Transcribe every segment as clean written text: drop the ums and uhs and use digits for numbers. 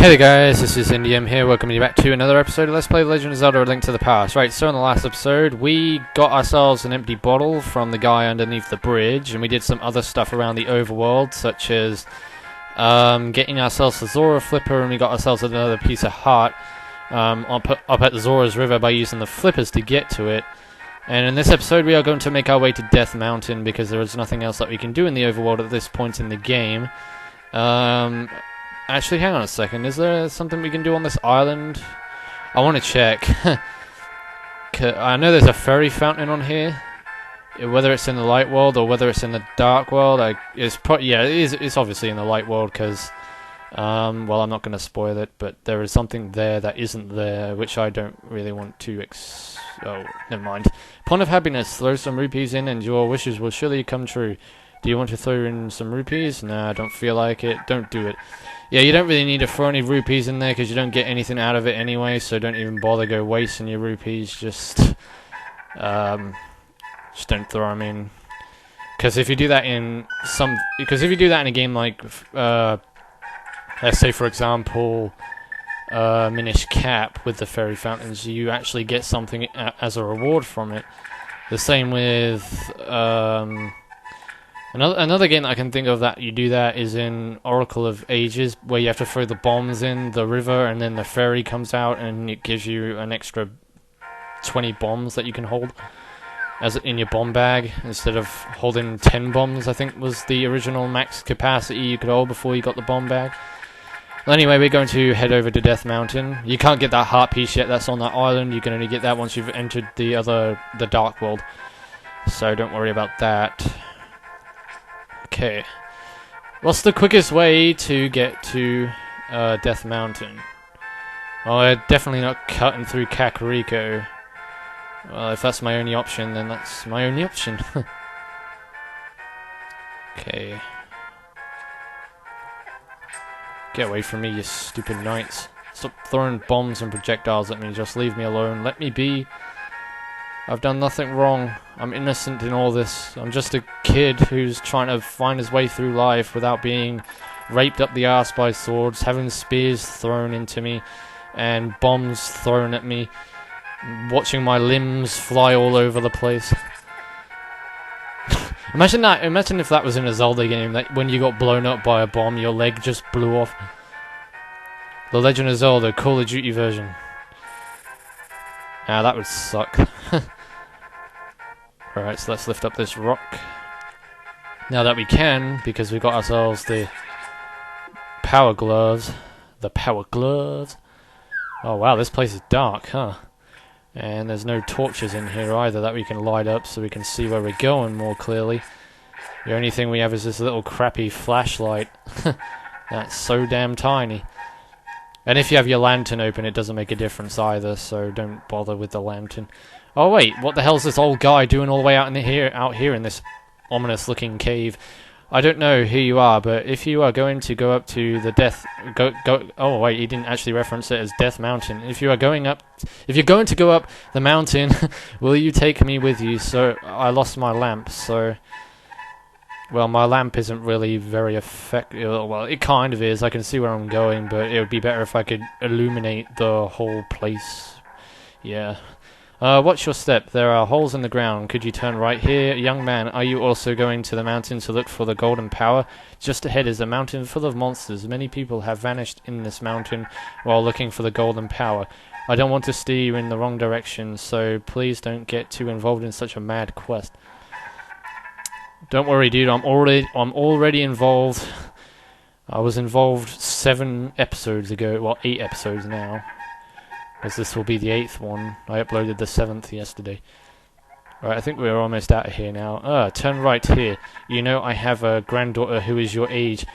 Hey there guys, this is IndieM here, welcoming you back to another episode of Let's Play The Legend of Zelda: A Link to the Past. Right, so in the last episode, we got ourselves an empty bottle from the guy underneath the bridge, and we did some other stuff around the overworld, such as getting ourselves a Zora flipper, and we got ourselves another piece of heart up at the Zora's River by using the flippers to get to it. And in this episode, we are going to make our way to Death Mountain, because there is nothing else that we can do in the overworld at this point in the game. Actually, hang on a second. Is there something we can do on this island? I want to check. I know there's a fairy fountain on here. Whether it's in the light world or whether it's in the dark world, it's obviously in the light world because, well, I'm not going to spoil it, but there is something there that isn't there, which I don't really want to oh, never mind. Pond of Happiness. Throw some rupees in and your wishes will surely come true. Do you want to throw in some rupees? Nah, I don't feel like it. Don't do it. Yeah, you don't really need to throw any rupees in there because you don't get anything out of it anyway, so don't even bother go wasting your rupees. Just don't throw them in. Because if you do that in a game like, let's say for example, Minish Cap with the fairy fountains, you actually get something as a reward from it. The same with Another game that I can think of that you do that is in Oracle of Ages, where you have to throw the bombs in the river, and then the fairy comes out, and it gives you an extra 20 bombs that you can hold as in your bomb bag, instead of holding 10 bombs, I think was the original max capacity you could hold before you got the bomb bag. Well, anyway, we're going to head over to Death Mountain. You can't get that heart piece yet, that's on that island. You can only get that once you've entered the Dark World. So don't worry about that. Okay, what's the quickest way to get to Death Mountain? Well, we're definitely not cutting through Kakariko. Well, if that's my only option, then that's my only option. Okay. Get away from me, you stupid knights. Stop throwing bombs and projectiles at me, just leave me alone. Let me be. I've done nothing wrong. I'm innocent in all this. I'm just a kid who's trying to find his way through life without being raped up the arse by swords, having spears thrown into me, and bombs thrown at me, watching my limbs fly all over the place. Imagine that. Imagine if that was in a Zelda game, that when you got blown up by a bomb, your leg just blew off. The Legend of Zelda Call of Duty version. Ah, that would suck. Alright, so let's lift up this rock. Now that we can, because we got ourselves the power gloves. The power gloves. Oh wow, this place is dark, huh? And there's no torches in here either that we can light up so we can see where we're going more clearly. The only thing we have is this little crappy flashlight. That's so damn tiny. And if you have your lantern open, it doesn't make a difference either, so don't bother with the lantern. Oh wait, what the hell's this old guy doing all the way out here in this ominous-looking cave? I don't know who you are, but if you are going to go up to the oh wait, he didn't actually reference it as Death Mountain. If you're going to go up the mountain, will you take me with you? So I lost my lamp, so. Well, my lamp isn't really very effective. Well, it kind of is. I can see where I'm going, but it would be better if I could illuminate the whole place. Yeah. Watch your step. There are holes in the ground. Could you turn right here? Young man, are you also going to the mountain to look for the golden power? Just ahead is a mountain full of monsters. Many people have vanished in this mountain while looking for the golden power. I don't want to steer you in the wrong direction, so please don't get too involved in such a mad quest. Don't worry, dude. I'm already involved. I was involved 7 episodes ago. Well, 8 episodes now, as this will be the 8th one. I uploaded the 7th yesterday. Right, I think we're almost out of here now. Turn right here. You know I have a granddaughter who is your age.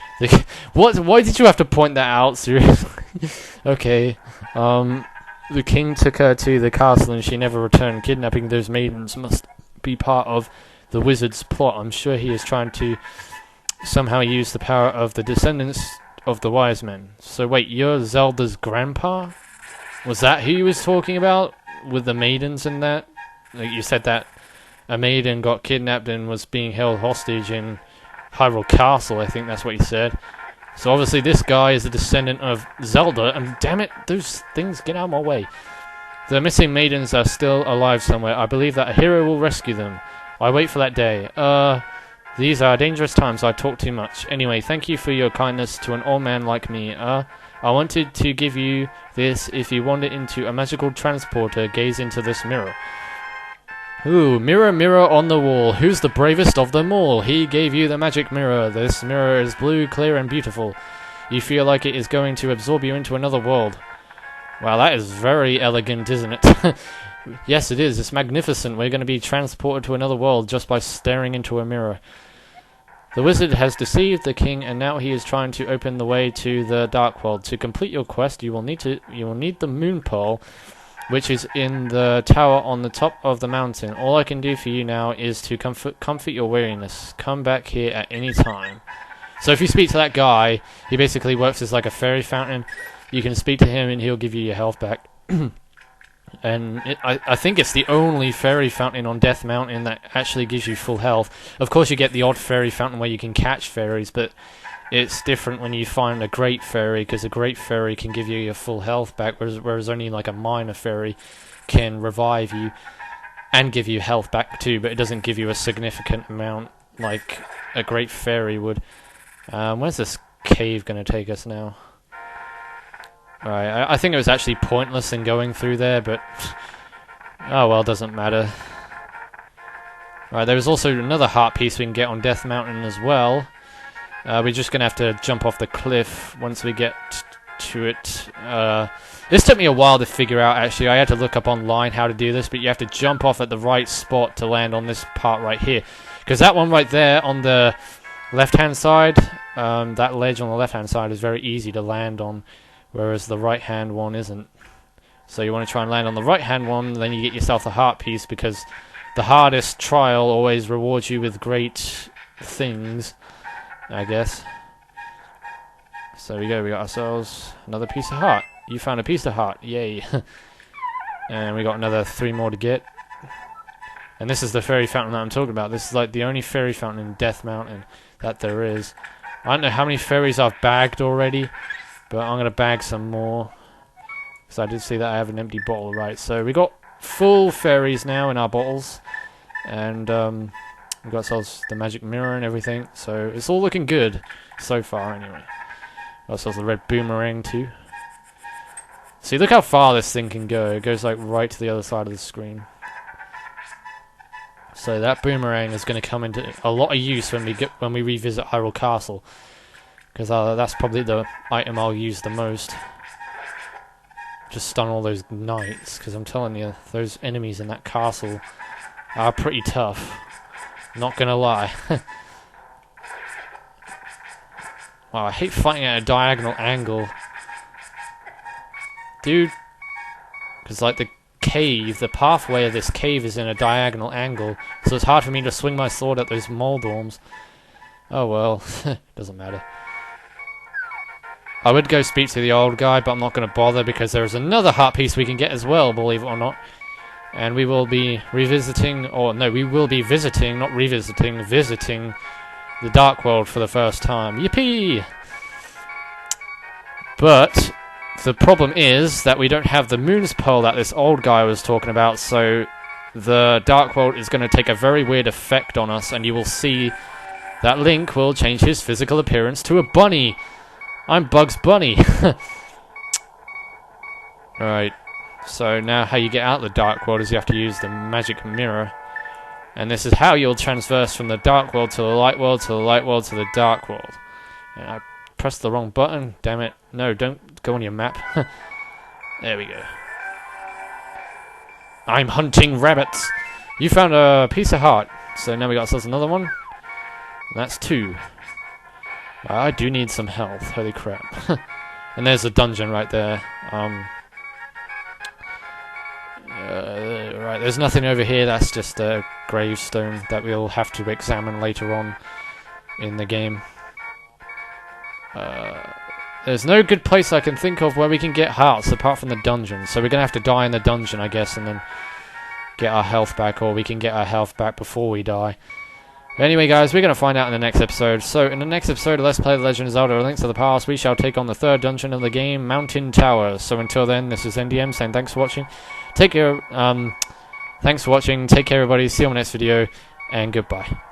What? Why did you have to point that out? Seriously? Okay. The king took her to the castle and she never returned. Kidnapping those maidens must be part of the wizard's plot. I'm sure he is trying to somehow use the power of the descendants of the wise men. So wait, you're Zelda's grandpa? Was that who you was talking about? With the maidens and that? Like you said that a maiden got kidnapped and was being held hostage in Hyrule Castle, I think that's what you said. So obviously this guy is a descendant of Zelda, and damn it, those things, get out of my way. The missing maidens are still alive somewhere. I believe that a hero will rescue them. I wait for that day. These are dangerous times. I talk too much. Anyway, thank you for your kindness to an old man like me. I wanted to give you this. If you wander into a magical transporter, gaze into this mirror. Ooh, mirror, mirror on the wall. Who's the bravest of them all? He gave you the magic mirror. This mirror is blue, clear, and beautiful. You feel like it is going to absorb you into another world. Wow, that is very elegant, isn't it? Yes, it is. It's magnificent. We're going to be transported to another world just by staring into a mirror. The wizard has deceived the king, and now he is trying to open the way to the dark world. To complete your quest, you will need the moon pearl, which is in the tower on the top of the mountain. All I can do for you now is to comfort your weariness. Come back here at any time. So if you speak to that guy, he basically works as like a fairy fountain. You can speak to him and he'll give you your health back. And I think it's the only fairy fountain on Death Mountain that actually gives you full health. Of course you get the odd fairy fountain where you can catch fairies, but it's different when you find a great fairy, because a great fairy can give you your full health back, whereas only like a minor fairy can revive you and give you health back too, but it doesn't give you a significant amount like a great fairy would. Where's this cave going to take us now? Alright, I think it was actually pointless in going through there, but oh well, doesn't matter. Alright, there's also another heart piece we can get on Death Mountain as well. We're just going to have to jump off the cliff once we get to it. This took me a while to figure out, actually. I had to look up online how to do this, but you have to jump off at the right spot to land on this part right here. Because that one right there on the left-hand side, that ledge on the left-hand side is very easy to land on, whereas the right-hand one isn't. So you want to try and land on the right-hand one, then you get yourself the heart piece, because the hardest trial always rewards you with great things, I guess. So we go, we got ourselves another piece of heart. You found a piece of heart, yay. And we got another 3 more to get. And this is the fairy fountain that I'm talking about. This is like the only fairy fountain in Death Mountain that there is. I don't know how many fairies I've bagged already, but I'm going to bag some more. Because I did see that I have an empty bottle, right. So we got full fairies now in our bottles. And we've got ourselves the magic mirror and everything. So it's all looking good so far anyway. Got ourselves the red boomerang too. See, look how far this thing can go. It goes like right to the other side of the screen. So that boomerang is going to come into a lot of use when we revisit Hyrule Castle, because that's probably the item I'll use the most. Just stun all those knights, because I'm telling you, those enemies in that castle are pretty tough. Not gonna lie. Wow, I hate fighting at a diagonal angle, dude. Because like the pathway of this cave is in a diagonal angle, so it's hard for me to swing my sword at those Moldorms. Oh well, doesn't matter. I would go speak to the old guy, but I'm not going to bother because there's another heart piece we can get as well, believe it or not. And we will be revisiting, or no, we will be visiting, not revisiting, visiting the Dark World for the first time. Yippee! But the problem is that we don't have the Moon's Pearl that this old guy was talking about, so the Dark World is going to take a very weird effect on us, and you will see that Link will change his physical appearance to a bunny. I'm Bugs Bunny. Alright, so now how you get out of the Dark World is you have to use the magic mirror. And this is how you'll transverse from the Dark World to the Light World, to the Light World to the Dark World. And I pressed the wrong button, damn it. No, don't go on your map. There we go. I'm hunting rabbits. You found a piece of heart. So now we got ourselves another one. And that's 2. I do need some health, holy crap. And there's a dungeon right there. Right, there's nothing over here, that's just a gravestone that we'll have to examine later on in the game. There's no good place I can think of where we can get hearts apart from the dungeon, so we're gonna have to die in the dungeon, I guess, and then get our health back, or we can get our health back before we die. Anyway, guys, we're going to find out in the next episode. So, in the next episode of Let's Play The Legend of Zelda: A Link to the Past, we shall take on the third dungeon of the game, Mountain Tower. So, until then, this is NDM saying thanks for watching. Take care, thanks for watching, take care, everybody, see you on the next video, and goodbye.